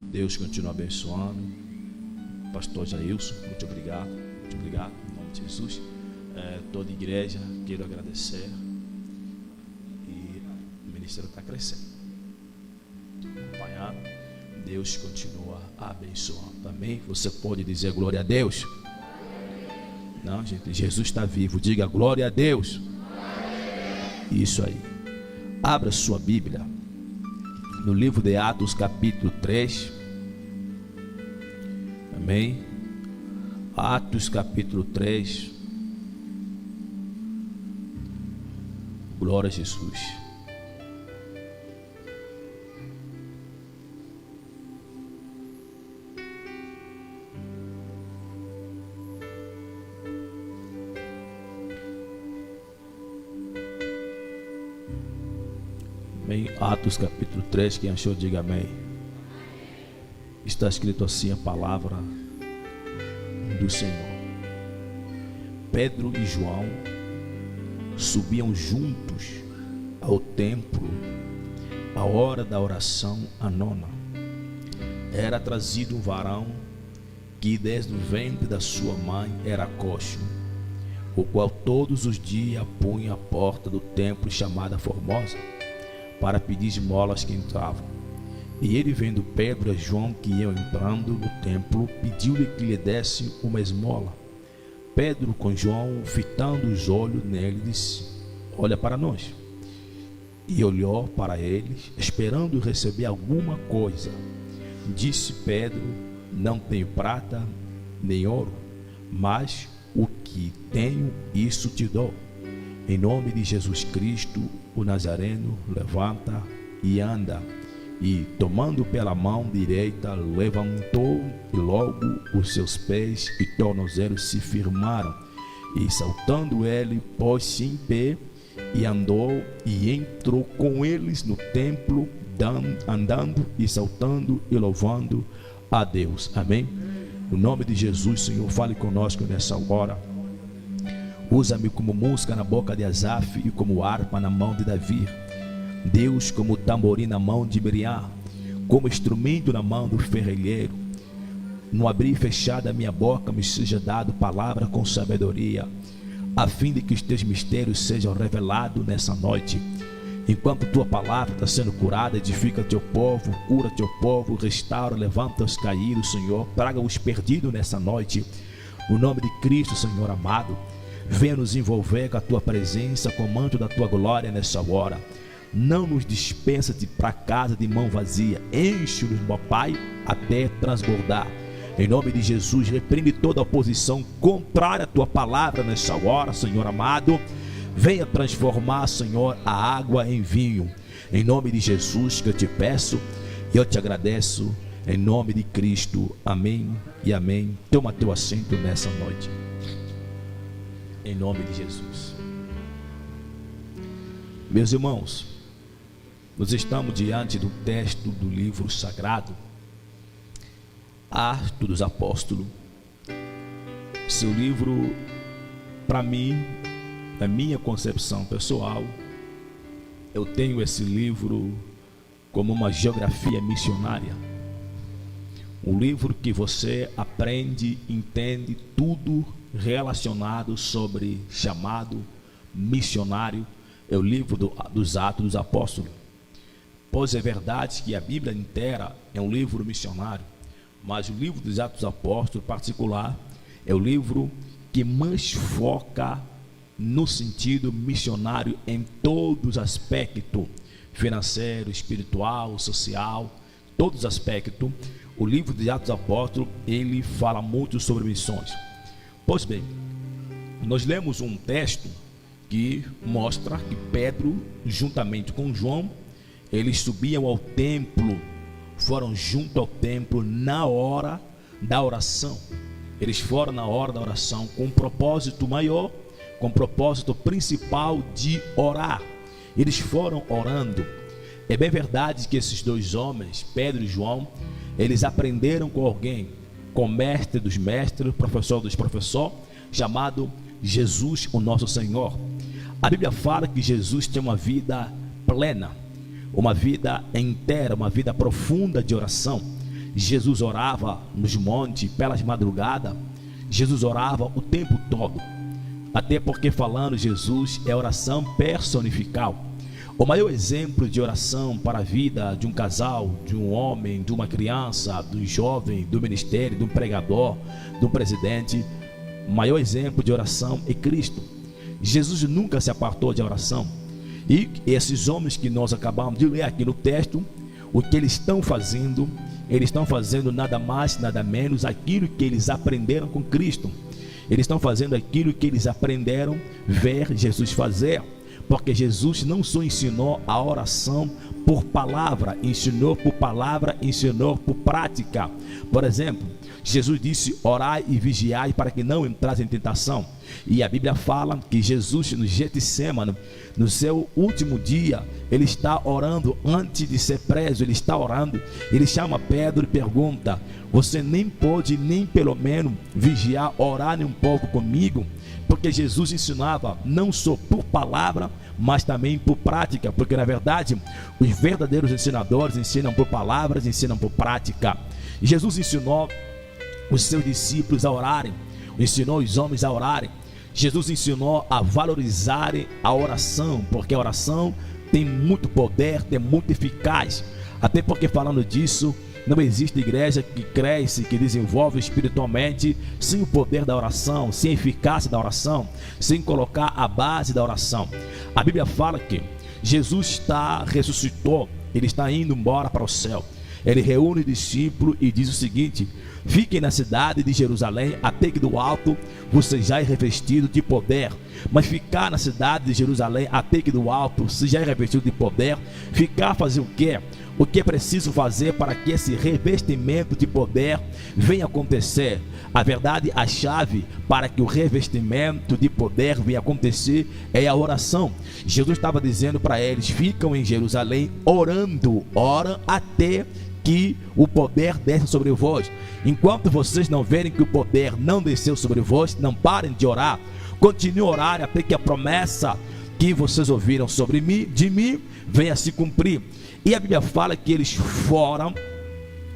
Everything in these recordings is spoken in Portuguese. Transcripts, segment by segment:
Deus continua abençoando. Pastor Jailson, muito obrigado, em nome de Jesus. Toda a igreja, quero agradecer. E o ministério está crescendo, acompanhando. Deus continua abençoando. Amém? Você pode dizer glória a Deus? Não, gente, Jesus está vivo. Diga glória a Deus. Isso aí. Abra sua Bíblia no livro de Atos, capítulo 3. Amém? Atos, capítulo 3. Glória a Jesus. Amém. Atos capítulo 3, quem achou diga amém. Está escrito assim a palavra do Senhor. Pedro e João subiam juntos ao templo à hora da oração, a nona. Era trazido um varão que desde o ventre da sua mãe era coxo, o qual todos os dias punha à porta do templo chamada Formosa, para pedir esmolas que entravam. E ele, vendo Pedro e João que iam entrando no templo, pediu-lhe que lhe desse uma esmola. Pedro, com João, fitando os olhos nele, disse: olha para nós. E olhou para eles, esperando receber alguma coisa. Disse Pedro: não tenho prata nem ouro, mas o que tenho, isso te dou. Em nome de Jesus Cristo, o Nazareno, levanta e anda. E, tomando pela mão direita, levantou, e logo os seus pés e tornozelos se firmaram. E, saltando ele, pôs-se em pé e andou, e entrou com eles no templo, andando e saltando e louvando a Deus. Amém? No nome de Jesus, Senhor, fale conosco nessa hora. Usa-me como música na boca de Asaf e como harpa na mão de Davi. Deus, como tamborim na mão de Miriam, como instrumento na mão do ferrelheiro. No abrir e fechar da minha boca me seja dado palavra com sabedoria, a fim de que os teus mistérios sejam revelados nessa noite. Enquanto tua palavra está sendo curada, edifica teu povo, cura teu povo, restaura, levanta os caídos, Senhor. Traga os perdidos nessa noite. No nome de Cristo, Senhor amado, venha nos envolver com a tua presença, com o manto da tua glória nessa hora. Não nos dispensa de para casa de mão vazia. Enche-nos, meu Pai, até transbordar. Em nome de Jesus, repreende toda oposição contrária à tua palavra nessa hora, Senhor amado. Venha transformar, Senhor, a água em vinho. Em nome de Jesus que eu te peço e eu te agradeço. Em nome de Cristo, amém e amém. Toma teu assento nessa noite. Em nome de Jesus. Meus irmãos, nós estamos diante do texto do livro sagrado, Atos dos Apóstolos. Seu livro, para mim, na minha concepção pessoal, eu tenho esse livro como uma geografia missionária. Um livro que você aprende, entende tudo relacionado sobre chamado missionário. É o livro dos Atos dos Apóstolos. Pois é verdade que a Bíblia inteira é um livro missionário, mas o livro dos Atos dos Apóstolos, em particular, é o livro que mais foca no sentido missionário em todos os aspectos, financeiro, espiritual, social, todos os aspectos. O livro dos Atos dos Apóstolos, ele fala muito sobre missões. Pois bem, nós lemos um texto que mostra que Pedro, juntamente com João, eles subiam ao templo, foram junto ao templo na hora da oração. Eles foram na hora da oração com um propósito maior, com o propósito principal de orar. Eles foram orando. É bem verdade que esses dois homens, Pedro e João, eles aprenderam com alguém, com o mestre dos mestres, professor dos professores, chamado Jesus, o nosso Senhor. A Bíblia fala que Jesus tem uma vida plena, uma vida inteira, uma vida profunda de oração. Jesus orava nos montes, pelas madrugadas. Jesus orava o tempo todo. Até porque falando Jesus é oração personificada. O maior exemplo de oração para a vida de um casal, de um homem, de uma criança, de um jovem, do ministério, de um pregador, do presidente, o maior exemplo de oração é Cristo. Jesus nunca se apartou de oração. E esses homens que nós acabamos de ler aqui no texto, o que eles estão fazendo nada mais, nada menos aquilo que eles aprenderam com Cristo. Eles estão fazendo aquilo que eles aprenderam ver Jesus fazer. Porque Jesus não só ensinou a oração por palavra, ensinou por palavra, ensinou por prática. Por exemplo, Jesus disse: orai e vigiai para que não entrais em tentação. E a Bíblia fala que Jesus no Getsêmani, no seu último dia, ele está orando antes de ser preso. Ele está orando, ele chama Pedro e pergunta: você nem pode nem pelo menos vigiar, orar um pouco comigo? Porque Jesus ensinava não só por palavra, mas também por prática. Porque na verdade os verdadeiros ensinadores ensinam por palavras, ensinam por prática. E Jesus ensinou os seus discípulos a orarem, ensinou os homens a orarem. Jesus ensinou a valorizarem a oração, porque a oração tem muito poder, tem muito eficaz. Até porque falando disso, não existe igreja que cresce, que desenvolve espiritualmente sem o poder da oração, sem a eficácia da oração, sem colocar a base da oração. A Bíblia fala que Jesus ressuscitou, ele está indo embora para o céu. Ele reúne os discípulos e diz o seguinte: fiquem na cidade de Jerusalém até que do alto você já é revestido de poder. Mas ficar na cidade de Jerusalém até que do alto você já é revestido de poder, ficar fazer o quê? O que é preciso fazer para que esse revestimento de poder venha acontecer? A verdade, a chave para que o revestimento de poder venha acontecer é a oração. Jesus estava dizendo para eles: ficam em Jerusalém orando, oram até que o poder desça sobre vós. Enquanto vocês não verem que o poder não desceu sobre vós, não parem de orar. Continuem a orar até que a promessa que vocês ouviram sobre mim, de mim, venha se cumprir. E a Bíblia fala que eles foram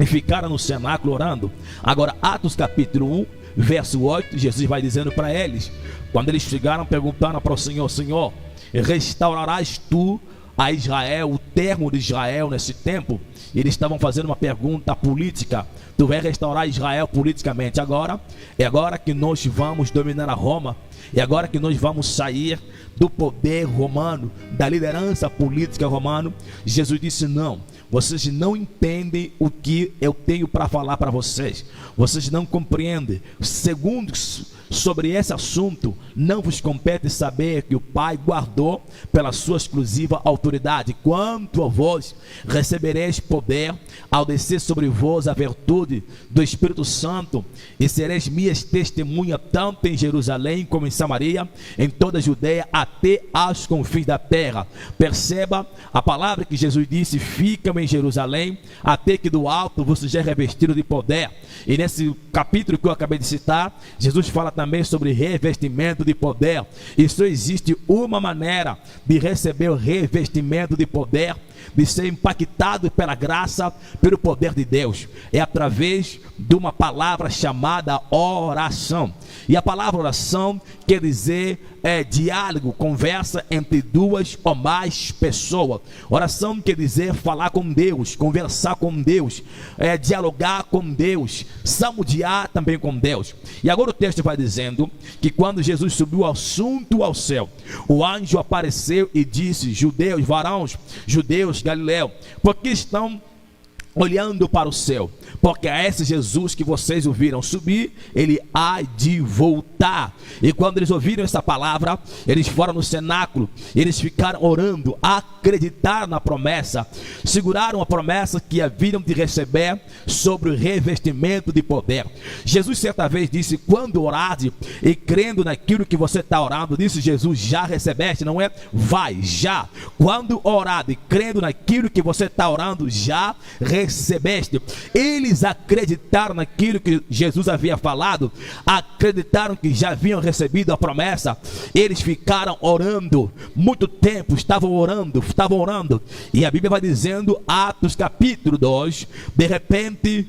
e ficaram no cenáculo orando. Agora, Atos capítulo 1, verso 8, Jesus vai dizendo para eles, quando eles chegaram perguntando para o Senhor: Senhor, restaurarás tu a Israel, o termo de Israel nesse tempo? Eles estavam fazendo uma pergunta política: tu vai restaurar Israel politicamente agora? É agora que nós vamos dominar a Roma? É agora que nós vamos sair do poder romano, da liderança política romana? Jesus disse: não, vocês não entendem o que eu tenho para falar para vocês. Vocês não compreendem. Segundo, sobre esse assunto, não vos compete saber que o Pai guardou pela sua exclusiva autoridade. Quanto a vós, recebereis poder ao descer sobre vós a virtude do Espírito Santo, e sereis minhas testemunhas tanto em Jerusalém como em Samaria, em toda a Judeia, até aos confins da terra. Perceba a palavra que Jesus disse: ficam em Jerusalém até que do alto você já é revestido de poder. E nesse capítulo que eu acabei de citar, Jesus fala também sobre revestimento de poder. E só existe uma maneira de receber o revestimento de poder, de ser impactado pela graça, pelo poder de Deus, é através de uma palavra chamada oração. E a palavra oração quer dizer diálogo, conversa entre duas ou mais pessoas. Oração quer dizer falar com Deus, conversar com Deus, dialogar com Deus, salmodiar também com Deus. E agora o texto vai dizendo que quando Jesus subiu assunto ao céu, o anjo apareceu e disse: judeus, varões, judeus, Galileu, por que estão olhando para o céu? Porque a esse Jesus que vocês ouviram subir, ele há de voltar. E quando eles ouviram essa palavra, eles foram no cenáculo, eles ficaram orando, acreditaram na promessa, seguraram a promessa que haviam de receber sobre o revestimento de poder. Jesus certa vez disse: quando orade e crendo naquilo que você está orando, disse Jesus, já recebeste, não é? Vai, já. Quando orade e crendo naquilo que você está orando, já recebeste. recebeste. Eles acreditaram naquilo que Jesus havia falado, acreditaram que já haviam recebido a promessa. Eles ficaram orando, muito tempo estavam orando, e a Bíblia vai dizendo, Atos capítulo 2, de repente,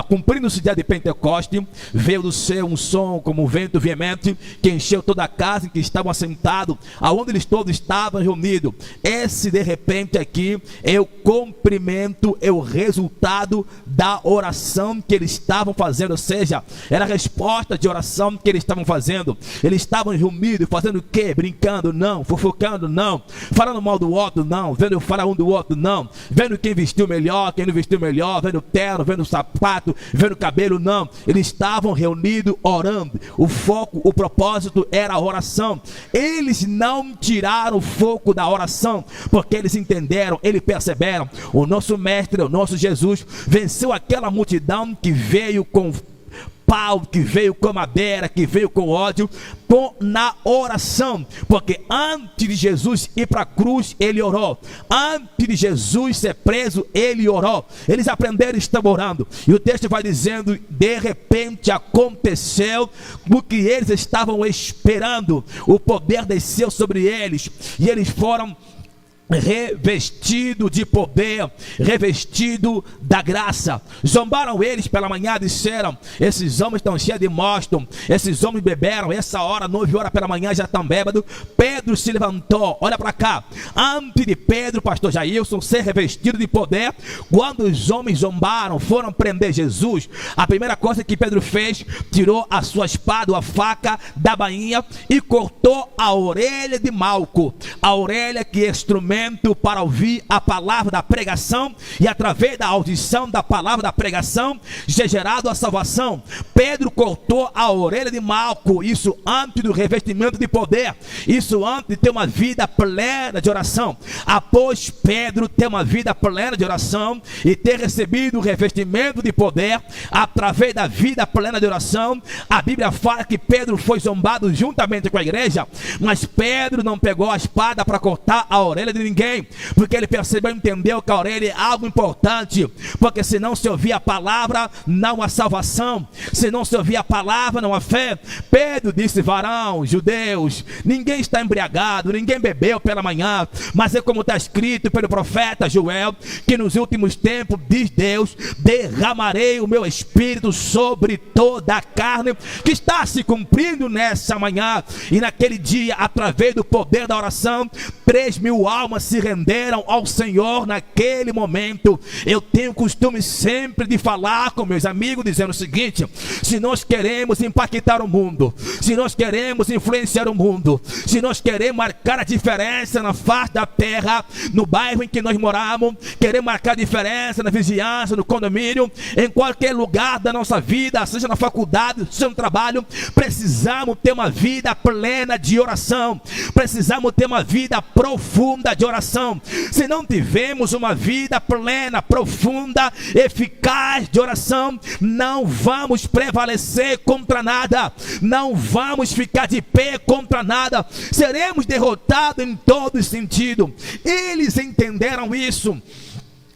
cumprindo-se o dia de Pentecoste, veio do céu um som como um vento veemente, que encheu toda a casa em que estavam assentados, aonde eles todos estavam reunidos. Esse de repente aqui é o cumprimento, é o resultado da oração que eles estavam fazendo, ou seja, era a resposta de oração que eles estavam fazendo. Eles estavam reunidos, fazendo o quê? Brincando? Não. Fofocando? Não. Falando mal do outro? Não. Vendo falar um do outro? Não. Vendo quem vestiu melhor, quem não vestiu melhor, vendo terno, vendo sapato, vendo cabelo? Não. Eles estavam reunidos orando. O foco, o propósito era a oração. Eles não tiraram o foco da oração, porque eles entenderam, eles perceberam, o nosso mestre, o nosso Jesus, venceu aquela multidão que veio com pau, que veio com madeira, que veio com ódio, na oração. Porque antes de Jesus ir para a cruz, ele orou. Antes de Jesus ser preso, ele orou. Eles aprenderam e estão orando. E o texto vai dizendo, de repente aconteceu o que eles estavam esperando. O poder desceu sobre eles, e eles foram revestido de poder, revestido da graça. Zombaram eles pela manhã, disseram: esses homens estão cheios de mosto, esses homens beberam, essa hora, 9 horas pela manhã, já estão bêbados. Pedro se levantou, olha para cá, antes de Pedro, pastor Jailson, ser revestido de poder, quando os homens zombaram, foram prender Jesus, a primeira coisa que Pedro fez, tirou a sua espada, a faca da bainha, e cortou a orelha de Malco, a orelha que é instrumento para ouvir a palavra da pregação, e através da audição da palavra da pregação ser gerado a salvação. Pedro cortou a orelha de Malco, isso antes do revestimento de poder, isso antes de ter uma vida plena de oração. Após Pedro ter uma vida plena de oração e ter recebido o revestimento de poder através da vida plena de oração, a Bíblia fala que Pedro foi zombado juntamente com a igreja, mas Pedro não pegou a espada para cortar a orelha de ninguém, porque ele percebeu, entendeu que a orelha é algo importante, porque se não se ouvir a palavra, não há salvação, se não se ouvir a palavra, não há fé. Pedro disse: varão, judeus, ninguém está embriagado, ninguém bebeu pela manhã, mas é como está escrito pelo profeta Joel, que nos últimos tempos, diz Deus, derramarei o meu espírito sobre toda a carne, que está se cumprindo nessa manhã. E naquele dia, através do poder da oração, 3.000 almas se renderam ao Senhor naquele momento. Eu tenho costume sempre de falar com meus amigos, dizendo o seguinte: se nós queremos impactar o mundo, se nós queremos influenciar o mundo, se nós queremos marcar a diferença na face da terra, no bairro em que nós moramos, queremos marcar a diferença na vizinhança, no condomínio, em qualquer lugar da nossa vida, seja na faculdade, seja no trabalho, precisamos ter uma vida plena de oração, precisamos ter uma vida profunda de oração. Se não tivermos uma vida plena, profunda, eficaz de oração, não vamos prevalecer contra nada, não vamos ficar de pé contra nada, seremos derrotados em todo sentido. Eles entenderam isso,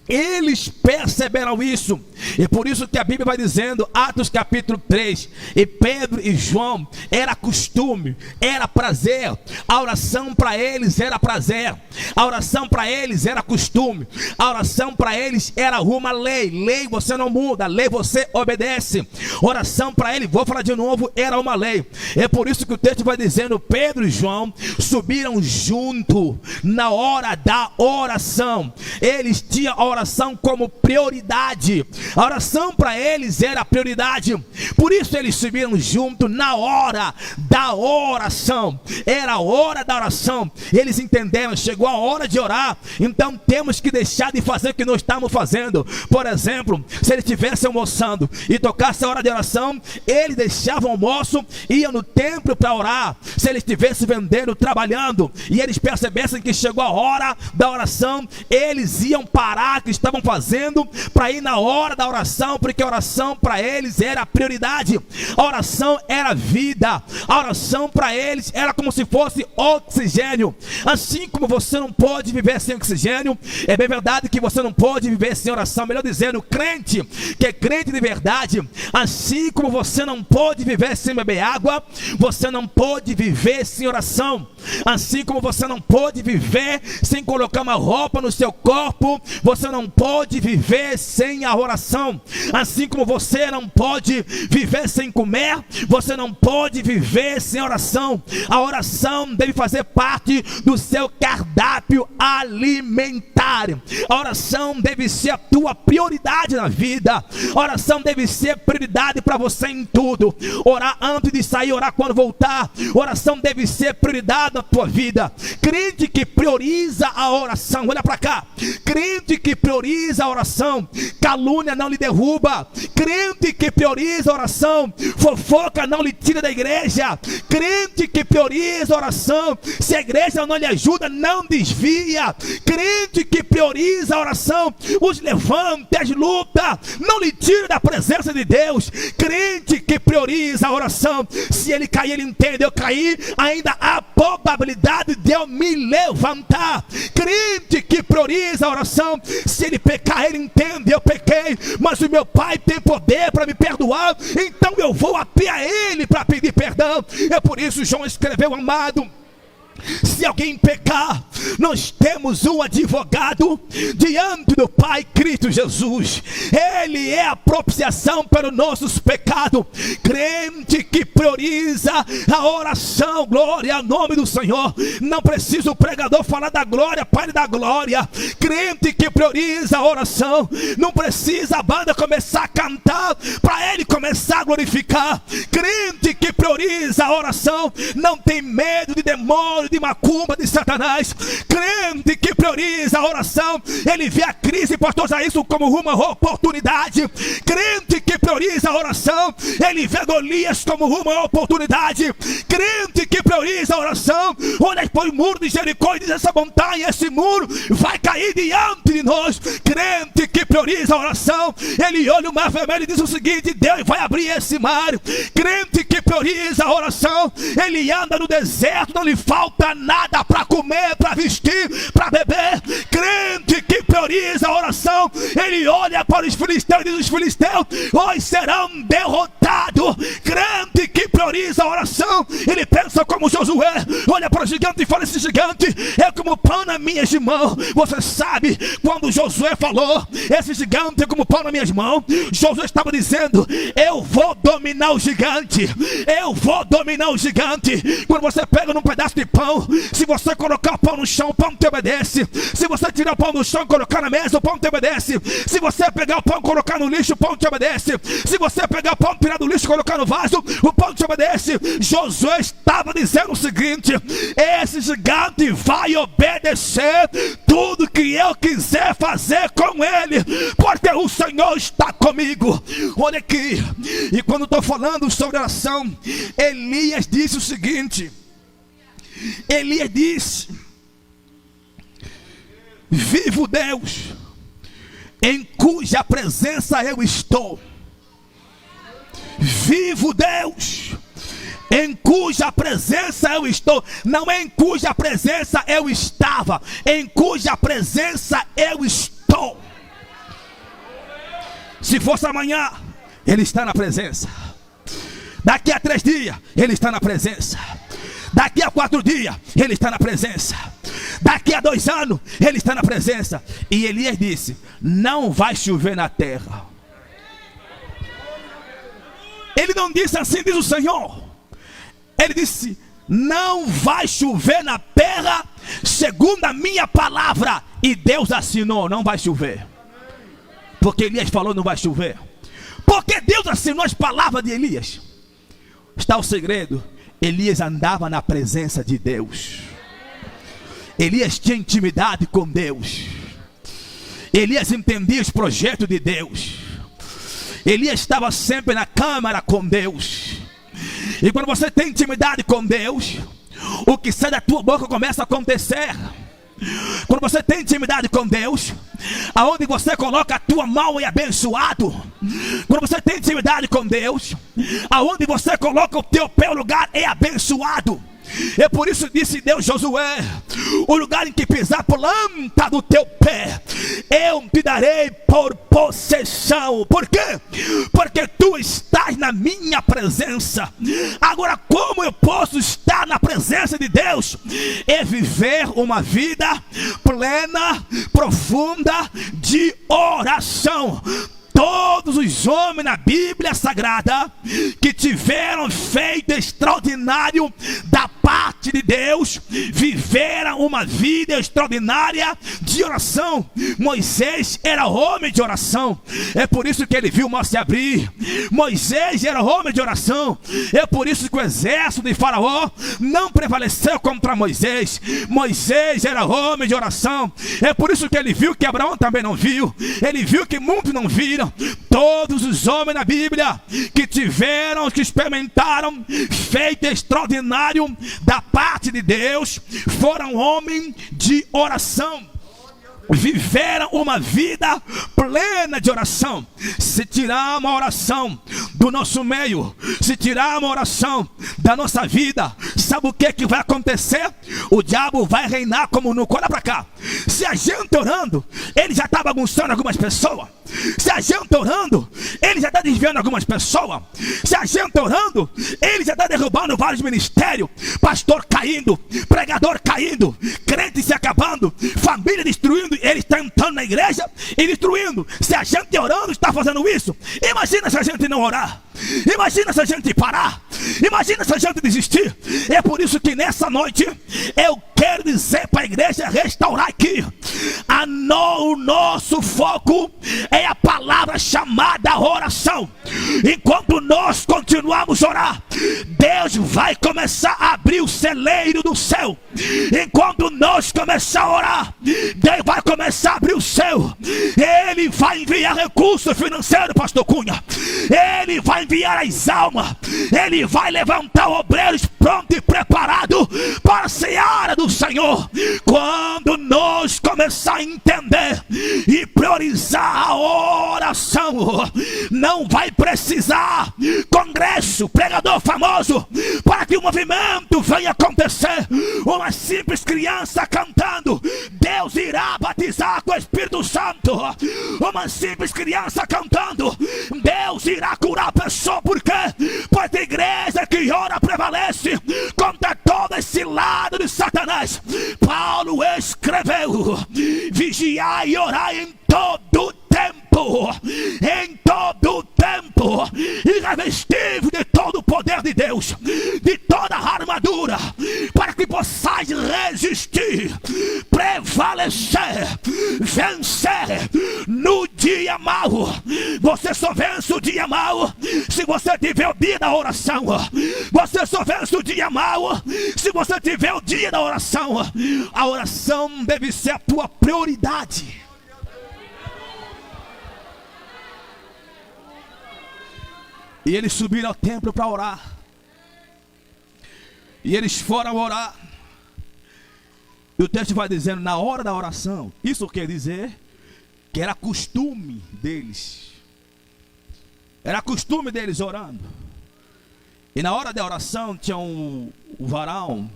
eles perceberam isso, e por isso que a Bíblia vai dizendo, Atos capítulo 3, e Pedro e João, era costume, era prazer, a oração para eles era prazer, a oração para eles era costume, a oração para eles era uma lei. Lei você não muda, lei você obedece. Oração para eles, vou falar de novo, era uma lei. É por isso que o texto vai dizendo, Pedro e João subiram junto na hora da oração. Eles tinham a oração como prioridade, a oração para eles era a prioridade, por isso eles subiram junto na hora da oração. Era a hora da oração, eles entenderam, chegou a hora de orar, então temos que deixar de fazer o que nós estamos fazendo. Por exemplo, se eles estivessem almoçando e tocasse a hora de oração, eles deixavam o almoço, iam no templo para orar. Se eles estivessem vendendo, trabalhando, e eles percebessem que chegou a hora da oração, eles iam parar que estavam fazendo para ir na hora da oração, porque a oração para eles era a prioridade. A oração era vida. A oração para eles era como se fosse oxigênio. Assim como você não pode viver sem oxigênio, é bem verdade que você não pode viver sem oração. Melhor dizendo, crente que é crente de verdade, assim como você não pode viver sem beber água, você não pode viver sem oração. Assim como você não pode viver sem colocar uma roupa no seu corpo, você não pode viver sem a oração. Assim como você não pode viver sem comer, você não pode viver sem oração. A oração deve fazer parte do seu cardápio alimentar. A oração deve ser a tua prioridade na vida. A oração deve ser prioridade para você em tudo. Orar antes de sair, orar quando voltar. Oração deve ser prioridade na tua vida. Crente que prioriza a oração, olha para cá. Crente que prioriza a oração, calúnia não lhe derruba. Crente que prioriza a oração, fofoca não lhe tira da igreja. Crente que prioriza a oração, se a igreja não lhe ajuda, não desvia. Crente que prioriza a oração, os levanta, as luta, não lhe tira da presença de Deus. Crente que prioriza a oração, se ele cair, ele entende, eu caí, ainda há probabilidade de eu me levantar. Crente que prioriza a oração, se ele pecar, ele entende, eu pequei, mas o meu Pai tem poder para me perdoar, então eu vou até a ele para pedir perdão. É por isso João escreveu, amado, se alguém pecar, nós temos um advogado diante do Pai, Cristo Jesus. Ele é a propiciação pelos nossos pecados. Crente que prioriza a oração, glória ao nome do Senhor. Não precisa o pregador falar da glória, Pai da glória. Crente que prioriza a oração, não precisa a banda começar a cantar para ele começar a glorificar. Crente que prioriza a oração, não tem medo de demônio, de macumba, de Satanás. Crente que prioriza a oração, ele vê a crise, pastor Jairson, como uma oportunidade. Crente que prioriza a oração, ele vê Golias como uma oportunidade. Crente que prioriza a oração, olha para o muro de Jericó e diz, essa montanha, esse muro vai cair diante de nós. Crente que prioriza a oração, ele olha o mar vermelho e diz o seguinte, Deus vai abrir esse mar. Crente que prioriza a oração, ele anda no deserto, não lhe falta nada para comer, para vestir, para beber. Crente que prioriza a oração, ele olha para os filisteus e diz, os filisteus hoje serão derrotados. Crente que prioriza a oração, ele pensa como Josué, olha para o gigante e fala, esse gigante é como pão nas minhas mãos. Você sabe, quando Josué falou, esse gigante é como pão nas minhas mãos, Josué estava dizendo, eu vou dominar o gigante, eu vou dominar o gigante. Quando você pega num pedaço de pão, se você colocar o pão no chão, o pão te obedece. Se você tirar o pão do chão e colocar na mesa, o pão te obedece. Se você pegar o pão e colocar no lixo, o pão te obedece. Se você pegar o pão, tirar do lixo e colocar no vaso, o pão te obedece. Josué estava dizendo o seguinte, esse gigante vai obedecer tudo que eu quiser fazer com ele, porque o Senhor está comigo. Olha aqui, e quando estou falando sobre oração, Elias disse o seguinte, Elias disse, vivo Deus, em cuja presença eu estou. Vivo Deus, em cuja presença eu estou. Não é em cuja presença eu estava, em cuja presença eu estou. Se fosse amanhã, Ele está na presença. Daqui a 3 dias, Ele está na presença. Daqui a 4 dias, Ele está na presença. Daqui a 2 anos, Ele está na presença. E Elias disse, não vai chover na terra. Ele não disse assim, diz o Senhor. Ele disse, não vai chover na terra, segundo a minha palavra. E Deus assinou, não vai chover. Porque Elias falou, não vai chover. Porque Deus assinou as palavras de Elias. Está o segredo. Elias andava na presença de Deus. Elias tinha intimidade com Deus. Elias entendia os projetos de Deus. Elias estava sempre na câmara com Deus. E quando você tem intimidade com Deus, o que sai da tua boca começa a acontecer. Quando você tem intimidade com Deus, aonde você coloca a tua mão é abençoado. Quando você tem intimidade com Deus, aonde você coloca o teu pé no lugar é abençoado. É por isso disse Deus, Josué: o lugar em que pisar planta do teu pé, eu te darei por possessão. Por quê? Porque tu estás na minha presença. Agora, como eu posso estar na presença de Deus? É viver uma vida plena, profunda de oração. Todos os homens na Bíblia Sagrada que tiveram feito extraordinário da parte de Deus, viveram uma vida extraordinária de oração. Moisés era homem de oração, é por isso que ele viu o mar se abrir. Moisés era homem de oração, é por isso que o exército de Faraó não prevaleceu contra Moisés. Moisés era homem de oração, é por isso que ele viu que Abraão também não viu, ele viu que muitos não viram. Todos os homens na Bíblia que tiveram, que experimentaram feito extraordinário da parte de Deus, foram homens de oração. Viveram uma vida plena de oração. Se tirar uma oração do nosso meio, se tirar uma oração da nossa vida, sabe o que vai acontecer? O diabo vai reinar como nunca. Olha para cá. Se a gente orando, ele já está bagunçando algumas pessoas. Se a gente orando, ele já está desviando algumas pessoas. Se a gente orando, ele já está derrubando vários ministérios. Pastor caindo, pregador caindo, crente se acabando, família destruindo. Ele está entrando na igreja e destruindo. Se a gente orando está fazendo isso, imagina se a gente não orar. Imagina se a gente parar. Imagina se a gente desistir. É por isso que nessa noite eu quero dizer para a igreja restaurar aqui. O nosso foco é a palavra chamada oração. Enquanto nós continuarmos a orar, Deus vai começar a abrir o celeiro do céu. Enquanto nós começar a orar, Deus vai começar a abrir o céu. Ele vai enviar recurso financeiro, pastor Cunha. Ele vai enviar as almas. Ele vai levantar obreiros prontos e preparados para a seara do Senhor. Quando nós começar a entender e priorizar a oração, não vai precisar congresso, pregador famoso para que o movimento venha acontecer. Uma simples criança cantando, Deus irá batizar com o Espírito Santo. Uma simples criança cantando, Deus irá curar a pessoa. Por quê? Porque a igreja que ora prevalece contra todo esse lado de Satanás. Paulo escreveu: vigiai e orai em todo tempo, em todo tempo, e revestivos de todo o poder de Deus, de toda a armadura, para que possais resistir, prevalecer, vencer no dia mau. Você só vence o dia mau se você tiver o dia da oração. Você só vence o dia mau se você tiver o dia da oração. A oração deve ser a tua prioridade. E eles subiram ao templo para orar. E eles foram orar. E o texto vai dizendo, na hora da oração. Isso quer dizer que era costume deles. Era costume deles orando. E na hora da oração tinha um varão,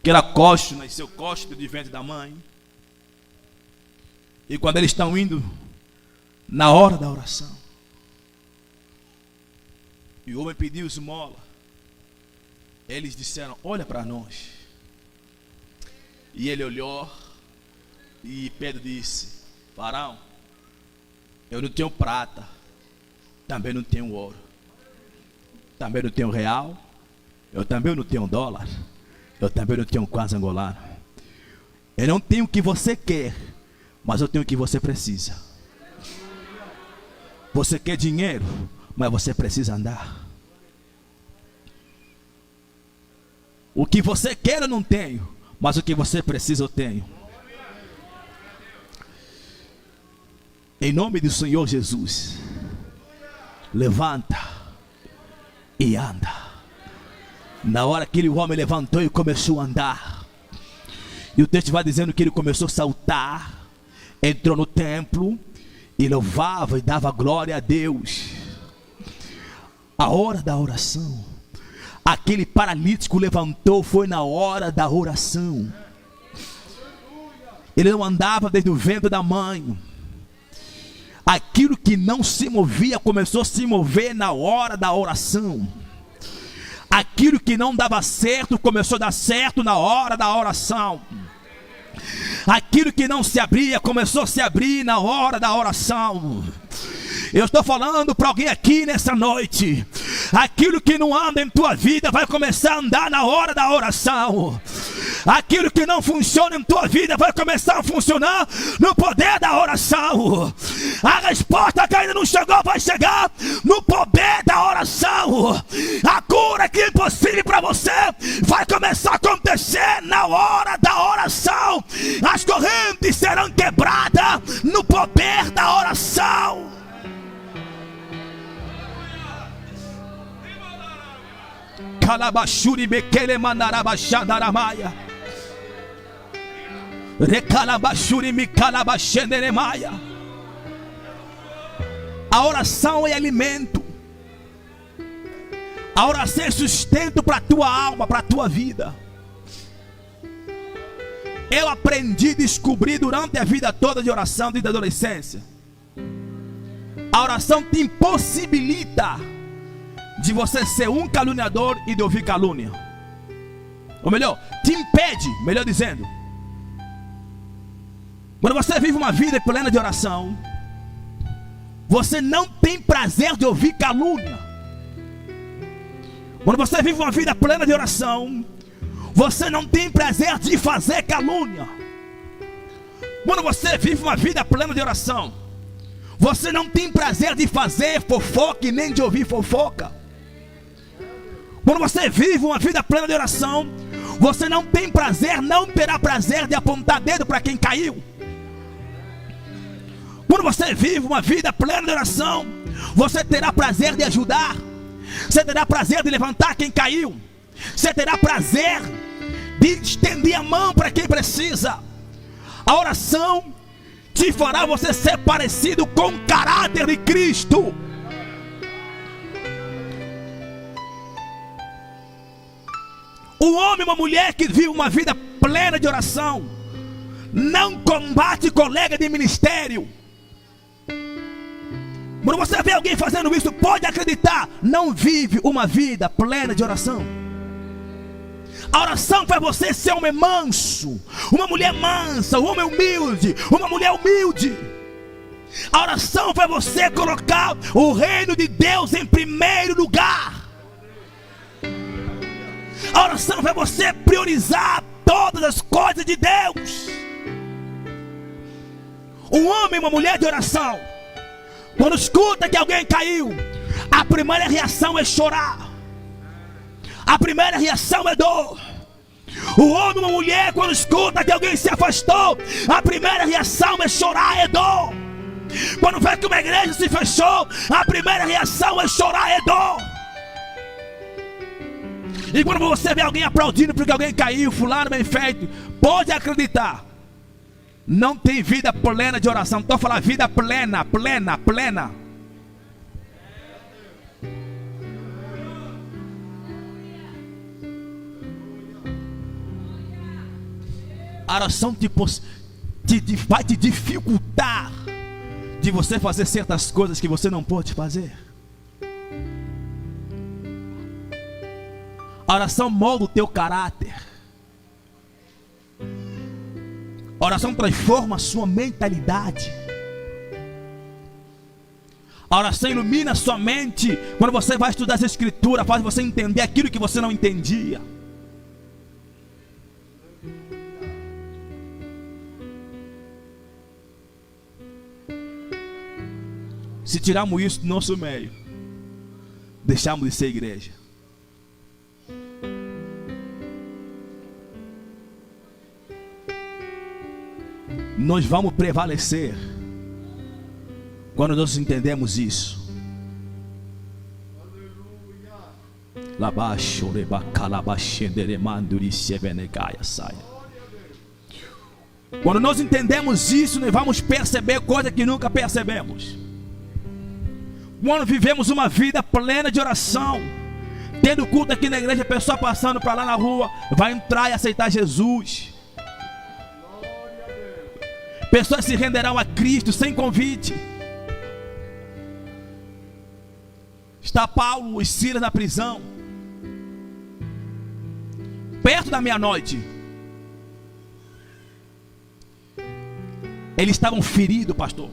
que era coxo, nasceu coxo de ventre da mãe. E quando eles estão indo na hora da oração, e o homem pediu esmola, eles disseram, olha para nós. E ele olhou, e Pedro disse, varão, eu não tenho prata, também não tenho ouro, também não tenho real, eu também não tenho dólar, eu também não tenho quase angolano. Eu não tenho o que você quer, mas eu tenho o que você precisa. Você quer dinheiro, mas você precisa andar. O que você quer eu não tenho, mas o que você precisa eu tenho. Em nome do Senhor Jesus, levanta e anda. Na hora que aquele homem levantou e começou a andar, E o texto vai dizendo que ele começou a saltar, entrou no templo e louvava e dava glória a Deus. A hora da oração, aquele paralítico levantou, foi na hora da oração. Ele não andava desde o ventre da mãe. Aquilo que não se movia começou a se mover na hora da oração. Aquilo que não dava certo começou a dar certo na hora da oração. Aquilo que não se abria começou a se abrir na hora da oração. Eu estou falando para alguém aqui nessa noite. Aquilo que não anda em tua vida vai começar a andar na hora da oração. Aquilo que não funciona em tua vida vai começar a funcionar no poder da oração. A resposta que ainda não chegou vai chegar no poder da oração. A cura que é impossível para você vai começar a acontecer na hora da oração. As correntes serão quebradas no poder da oração. Calabashuri bekele mandarabashadaramaya. Recalabashuri mikalabashenderemaya. A oração é alimento. A oração é sustento para a tua alma, para a tua vida. Eu aprendi a descobrir durante a vida toda de oração desde a adolescência. A oração te impossibilita de você ser um caluniador e de ouvir calúnia. Ou melhor, te impede, melhor dizendo. Quando você vive uma vida plena de oração, você não tem prazer de ouvir calúnia. Quando você vive uma vida plena de oração, você não tem prazer de fazer calúnia. Quando você vive uma vida plena de oração, você não tem prazer de fazer fofoca e nem de ouvir fofoca. Quando você vive uma vida plena de oração, você não tem prazer, não terá prazer de apontar dedo para quem caiu. Quando você vive uma vida plena de oração, você terá prazer de ajudar. Você terá prazer de levantar quem caiu. Você terá prazer de estender a mão para quem precisa. A oração te fará você ser parecido com o caráter de Cristo. Um homem e uma mulher que vive uma vida plena de oração não combate colega de ministério. Quando você vê alguém fazendo isso, pode acreditar, não vive uma vida plena de oração. A oração faz você ser um homem manso, uma mulher mansa, um homem humilde, uma mulher humilde. A oração faz você colocar o reino de Deus em primeiro lugar. A oração faz você priorizar todas as coisas de Deus. Um homem e uma mulher de oração, quando escuta que alguém caiu, a primeira reação é chorar. A primeira reação é dor. O homem e uma mulher, quando escuta que alguém se afastou, a primeira reação é chorar, é dor. Quando vê que uma igreja se fechou, a primeira reação é chorar, é dor. E quando você vê alguém aplaudindo porque alguém caiu, fulano bem feito, pode acreditar, não tem vida plena de oração. Estou falando vida plena, plena, plena. A oração vai te dificultar de você fazer certas coisas que você não pode fazer. A oração molda o teu caráter. A oração transforma a sua mentalidade. A oração ilumina a sua mente. Quando você vai estudar as escrituras, faz você entender aquilo que você não entendia. Se tirarmos isso do nosso meio, deixamos de ser igreja. Nós vamos prevalecer quando nós entendemos isso. Quando nós entendemos isso, nós vamos perceber coisas que nunca percebemos. Quando vivemos uma vida plena de oração, tendo culto aqui na igreja, a pessoa passando para lá na rua vai entrar e aceitar Jesus. Pessoas se renderão a Cristo sem convite. Está Paulo e Silas na prisão, perto da meia-noite. Eles estavam feridos, pastor.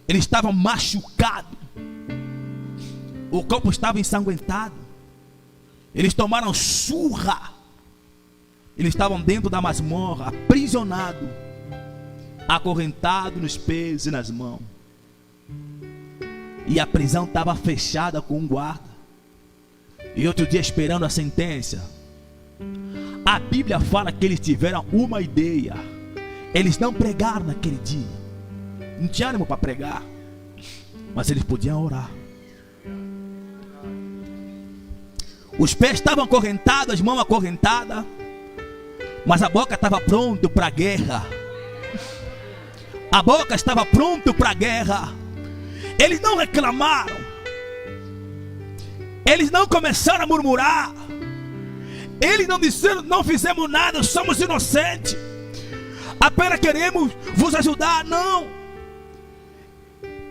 Eles estavam machucados. O corpo estava ensanguentado. Eles tomaram surra. Eles estavam dentro da masmorra, aprisionados, acorrentados nos pés e nas mãos. E a prisão estava fechada com um guarda. E outro dia esperando a sentença. A Bíblia fala que eles tiveram uma ideia. Eles não pregaram naquele dia. Não tinha ânimo para pregar, mas eles podiam orar. Os pés estavam acorrentados, as mãos acorrentadas, mas a boca estava pronta para a guerra. A boca estava pronta para a guerra. Eles não reclamaram. Eles não começaram a murmurar. Eles não disseram: não fizemos nada, somos inocentes, apenas queremos vos ajudar. Não.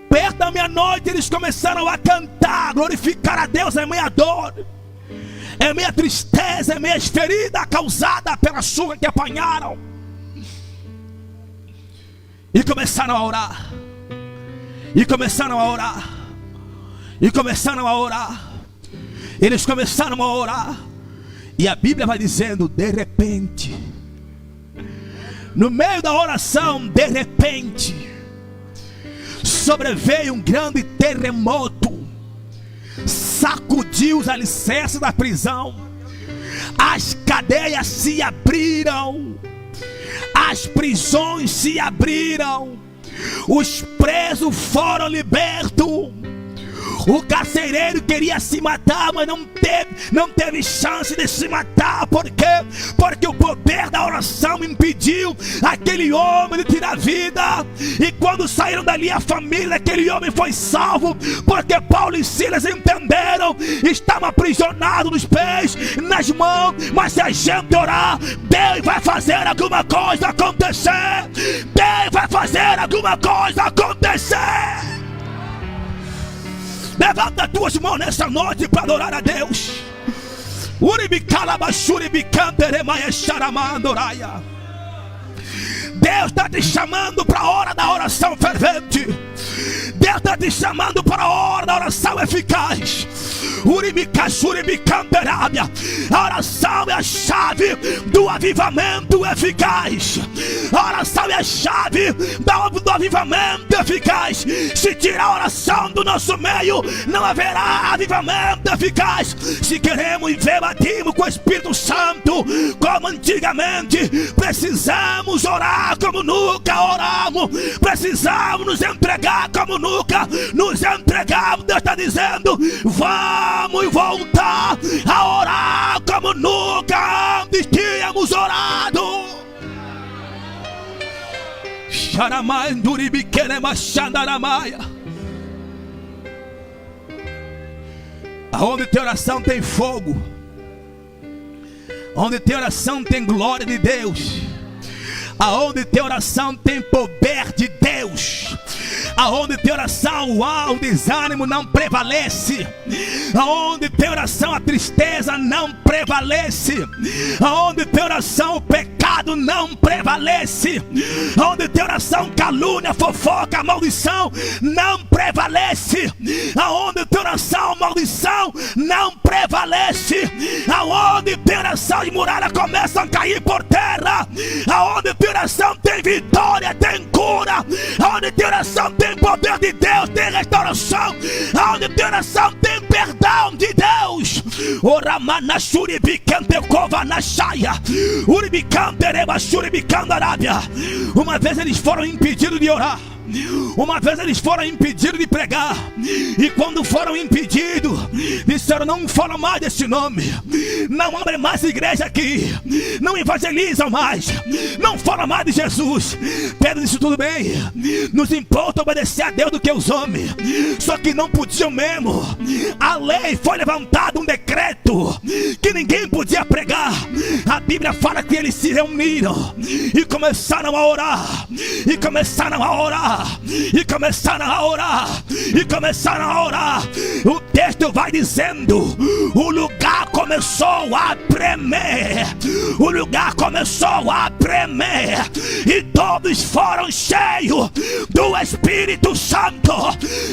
Perto da meia-noite eles começaram a cantar, glorificar a Deus em minha dor, em minha tristeza, em minha ferida causada pela surra que apanharam. E começaram a orar. E começaram a orar. E começaram a orar. Eles começaram a orar. E a Bíblia vai dizendo: de repente, no meio da oração, de repente, sobreveio um grande terremoto, sacudiu os alicerces da prisão, as cadeias se abriram, as prisões se abriram, os presos foram libertos. O carcereiro queria se matar, mas não teve chance de se matar. Por quê? Porque o poder da oração impediu aquele homem de tirar a vida. E quando saíram dali, a família daquele homem foi salvo, porque Paulo e Silas entenderam. Estavam aprisionados nos pés, nas mãos, mas se a gente orar, Deus vai fazer alguma coisa acontecer. Deus vai fazer alguma coisa acontecer. Levanta as tuas mãos nessa noite para adorar a Deus. Deus está te chamando para a hora da oração fervente. Deus está te chamando para a hora da oração eficaz. A oração é a chave do avivamento eficaz. A oração é a chave do avivamento eficaz. Se tirar a oração do nosso meio, não haverá avivamento eficaz. Se queremos viver batismo com o Espírito Santo como antigamente, precisamos orar como nunca oramos. Precisamos nos entregar como nunca nos entregamos. Deus está dizendo: vamos voltar a orar como nunca antes tínhamos orado. Aonde tem oração tem fogo. Onde tem oração tem glória de Deus. Aonde tem oração tem poder de Deus. Aonde tem oração, o desânimo não prevalece. Aonde tem oração, a tristeza não prevalece. Aonde tem oração, o pecado não prevalece. Aonde tem oração, calúnia, fofoca, maldição não prevalece. Aonde tem oração, maldição não prevalece. Aonde tem oração, as muralhas começam a cair por terra. Aonde tem oração tem vitória, tem cura. Aonde tem oração tem poder de Deus, tem restauração. Aonde tem oração tem perdão de Deus. Uma vez eles foram impedidos de orar. Uma vez eles foram impedidos de pregar, e quando foram impedidos, disseram: não fala mais desse nome, não abre mais igreja aqui, não evangelizam mais, não fala mais de Jesus. Pedro disse: tudo bem, nos importa obedecer a Deus do que os homens. Só que não podiam mesmo. A lei foi levantada, um decreto que ninguém podia pregar. A Bíblia fala que eles se reuniram e começaram a orar, e começaram a orar, e começaram a orar, e começaram a orar. O texto vai dizendo: o lugar começou a tremer, o lugar começou a tremer, e todos foram cheios do Espírito Santo,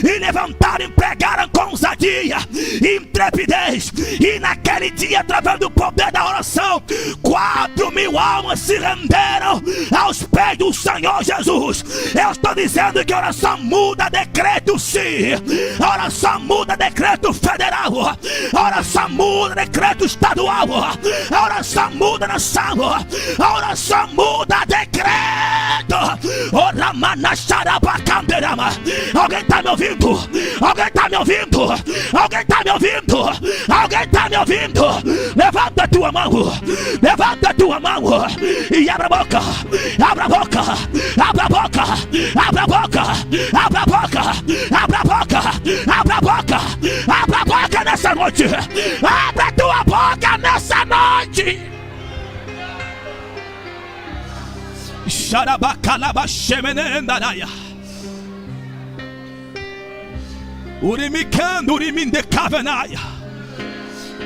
e levantaram e pregaram com ousadia e intrepidez. E naquele dia, através do poder da oração, 4.000 almas se renderam aos pés do Senhor Jesus. Eu estou dizendo que a oração muda decreto, sim. A oração muda decreto federal, a oração muda decreto estadual, a oração muda nação, a oração muda decreto. Alguém está me ouvindo? Alguém está me ouvindo? Alguém está me ouvindo? Alguém está me ouvindo? Levanta a tua mão, levanta a tua mão e abre a boca, abre a boca, abre a boca, abre a boca, abre a boca, abre a boca, abre a boca, abre a boca nessa noite, abre a tua boca nessa noite. Xarabacalaba shemenendanaya. Urimicando urimindekavenaya.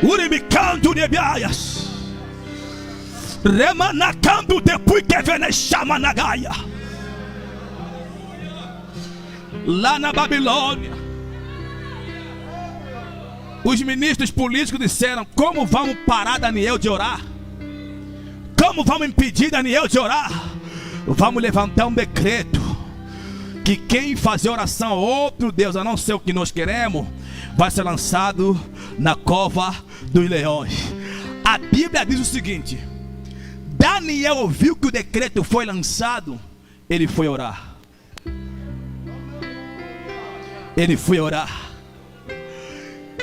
Urimicando nebiaias. Remanacando depois que vene chamanagaia. Lá na Babilônia, os ministros políticos disseram: como vamos parar Daniel de orar? Como vamos impedir Daniel de orar? Vamos levantar um decreto que quem fazer oração a outro Deus a não ser o que nós queremos vai ser lançado na cova dos leões. A Bíblia diz o seguinte: Daniel ouviu que o decreto foi lançado, ele foi orar. Ele foi orar.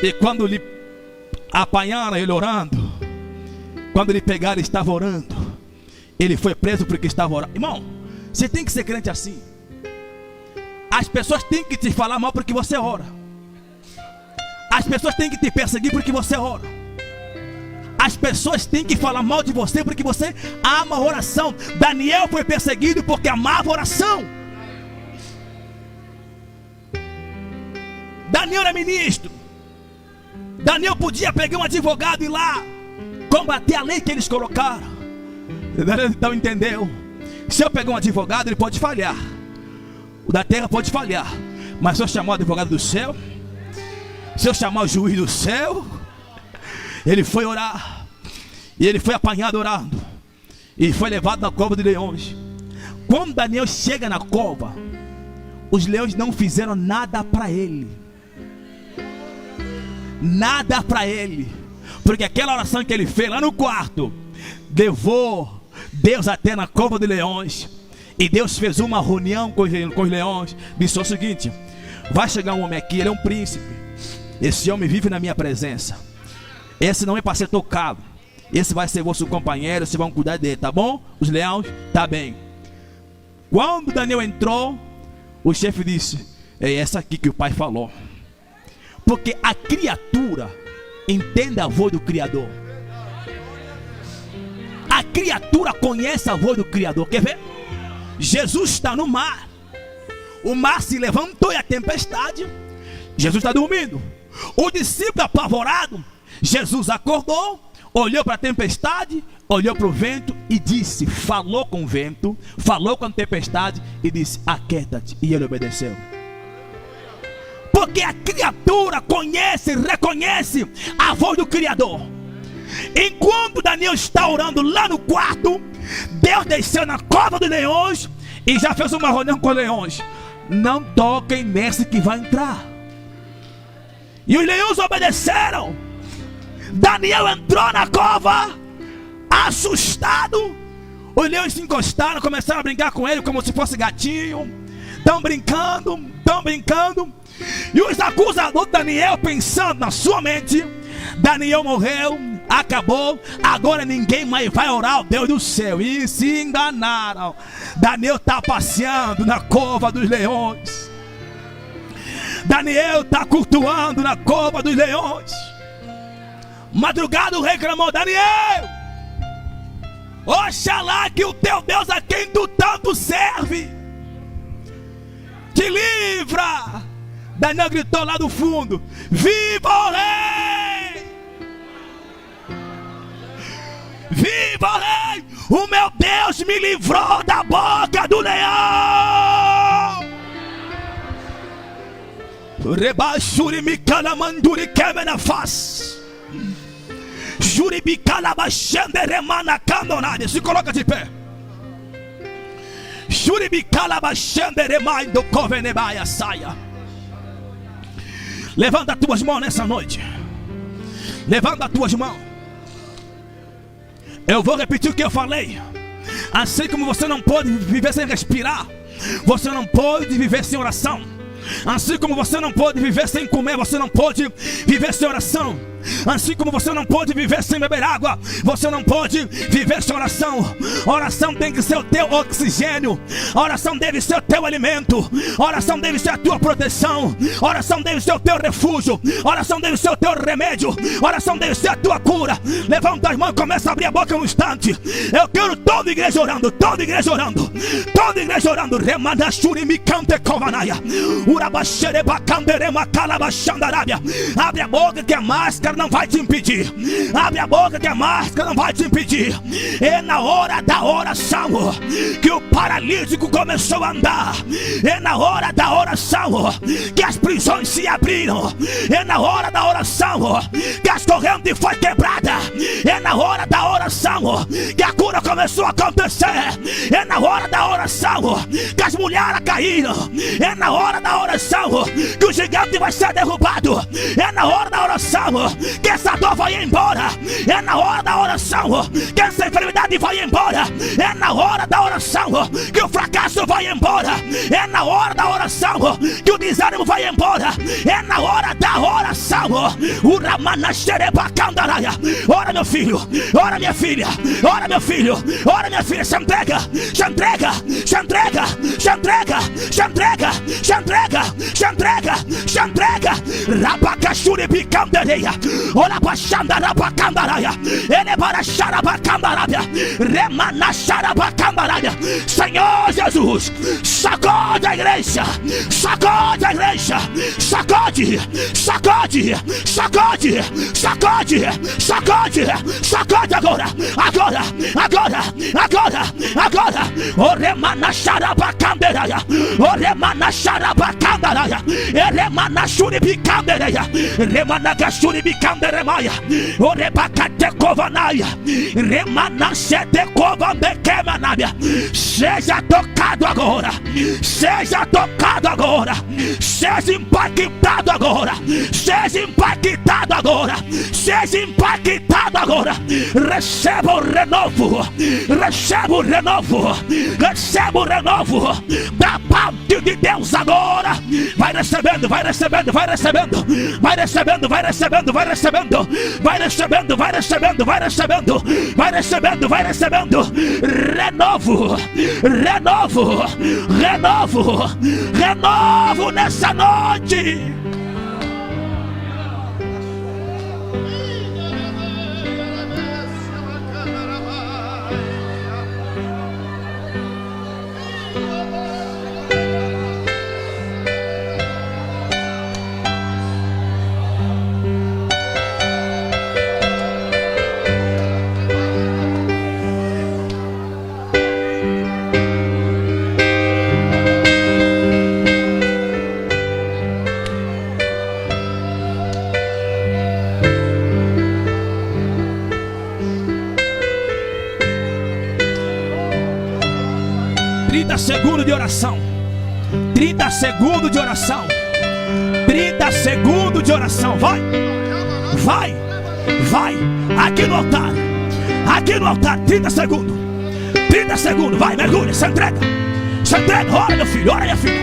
E quando lhe apanharam ele orando, quando lhe pegaram, ele estava orando. Ele foi preso porque estava orando. Irmão, você tem que ser crente assim. As pessoas têm que te falar mal porque você ora. As pessoas têm que te perseguir porque você ora. As pessoas têm que falar mal de você porque você ama a oração. Daniel foi perseguido porque amava a oração. Daniel era ministro. Daniel podia pegar um advogado e ir lá combater a lei que eles colocaram. Então entendeu? Se eu pegar um advogado, ele pode falhar. O da terra pode falhar. Mas se eu chamar o advogado do céu, se eu chamar o juiz do céu, ele foi orar. E ele foi apanhado orando. E foi levado na cova de leões. Quando Daniel chega na cova, os leões não fizeram nada para ele. Nada para ele. Porque aquela oração que ele fez lá no quarto levou Deus até na cova de leões. E Deus fez uma reunião com os leões. Disse o seguinte: vai chegar um homem aqui, ele é um príncipe. Esse homem vive na minha presença. Esse não é para ser tocado. Esse vai ser vosso companheiro, vocês vão cuidar dele, tá bom? Os leões, tá bem. Quando Daniel entrou, o chefe disse: é essa aqui que o pai falou. Porque a criatura entende a voz do Criador. A criatura conhece a voz do Criador. Quer ver? Jesus está no mar. O mar se levantou e a tempestade. Jesus está dormindo. O discípulo apavorado. Jesus acordou, olhou para a tempestade, olhou para o vento e disse, falou com o vento, falou com a tempestade e disse: aquieta-te. E ele obedeceu. Porque a criatura conhece, reconhece a voz do Criador. Enquanto Daniel está orando lá no quarto, Deus desceu na cova dos leões e já fez uma reunião com os leões: não toquem nesse que vai entrar. E os leões obedeceram. Daniel entrou na cova assustado. Os leões se encostaram, começaram a brincar com ele como se fosse gatinho. Estão brincando, estão brincando. E os acusadores de Daniel pensando na sua mente: Daniel morreu, acabou, agora ninguém mais vai orar ao Deus do céu. E se enganaram. Daniel está passeando na cova dos leões. Daniel está cultuando na cova dos leões. Madrugada o rei clamou: Daniel, oxalá que o teu Deus a quem tu tanto serve te livra. Daniel gritou lá do fundo: viva o rei! Viva o rei! O meu Deus me livrou da boca do leão. Rebaixuri me calamanduri quebra faz. Juribicala baixando remana candonada. Se coloca de pé. Juribicala baixando remando covenebaia saia. Levanta as tuas mãos nessa noite. Levanta as tuas mãos. Eu vou repetir o que eu falei. Assim como você não pode viver sem respirar, você não pode viver sem oração. Assim como você não pode viver sem comer, você não pode viver sem oração. Assim como você não pode viver sem beber água, você não pode viver sem oração. Oração tem que ser o teu oxigênio. Oração deve ser o teu alimento. Oração deve ser a tua proteção. Oração deve ser o teu refúgio. Oração deve ser o teu remédio. Oração deve ser a tua cura. Levanta as mãos e começa a abrir a boca um instante. Eu quero toda a igreja orando. Toda a igreja orando. Toda a igreja orando. Remanachuri me cante covanaia. Urabaxereba canderema calabaxandarábia. Abre a boca que a máscara não vai te impedir. Abre a boca que a máscara não vai te impedir. É na hora da oração que o paralítico começou a andar. É na hora da oração que as prisões se abriram. É na hora da oração que as correntes foram quebradas. É na hora da oração que a cura começou a acontecer. É na hora da oração que as mulheres caíram. É na hora da oração que o gigante vai ser derrubado. É na hora da oração que essa dor vai embora. É na hora da oração que essa enfermidade vai embora. É na hora da oração que o fracasso vai embora. É na hora da oração que o desânimo vai embora. É na hora da oração. O Ramanaxereba Candaraia. Ora meu filho, ora minha filha, ora meu filho, ora minha filha, se entrega, se entrega, se entrega, se entrega, se entrega, se entrega, se entrega, se entrega. Rabacaxuri bicandareia. Ora baixanda rabacandaraia. Ele para xarabacandaraia. Remana xarabacandaraia. Senhor Jesus, sacode a igreja, sacode a igreja, sacode, sacode, sacode, sacode, sacode, sacode agora, agora, agora, agora, agora. O remana xarabacandaraia. O remana xarabacandaraia. Remana xuribicandareia. Remana gachuribicandaremaia. O rebacate covanaia. Remana sete covandequemanabia. Seja tocado agora, seja tocado agora, seja impactado agora, seja impactado agora, seja impactado agora. Receba o renovo, receba o renovo, receba o renovo da parte de Deus agora. Vai recebendo, vai recebendo, vai recebendo, vai recebendo, vai recebendo, vai recebendo, vai recebendo, vai recebendo, vai recebendo, vai recebendo, vai recebendo. Renovo, renovo, renovo, renovo nessa noite. Segundos de oração. 30 segundos de oração. 30 segundos de oração. Vai, vai, vai. Aqui no altar, aqui no altar. 30 segundos. 30 segundos. Vai, mergulha, se entrega. Se entrega. Ora meu filho, ora minha filha.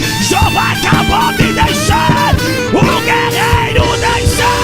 Jeová acabou de deixar o guerreiro descer.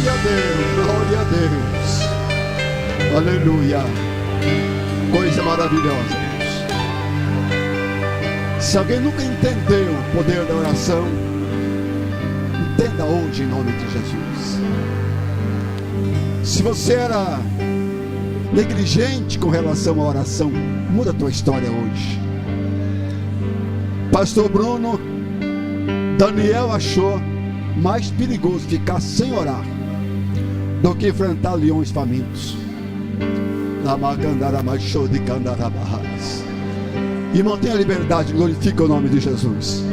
Glória a Deus, glória a Deus. Aleluia. Coisa maravilhosa, Deus. Se alguém nunca entendeu o poder da oração, entenda hoje em nome de Jesus. Se você era negligente com relação à oração, muda a tua história hoje. Pastor Bruno, Daniel achou mais perigoso ficar sem orar do que enfrentar leões famintos. E mantenha a liberdade, glorifica o nome de Jesus.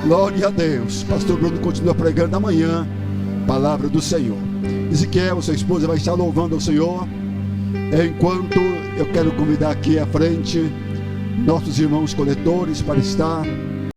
Glória a Deus. Pastor Bruno continua pregando amanhã palavra do Senhor. Ezequiel, sua esposa, vai estar louvando ao Senhor, enquanto eu quero convidar aqui à frente nossos irmãos coletores para estar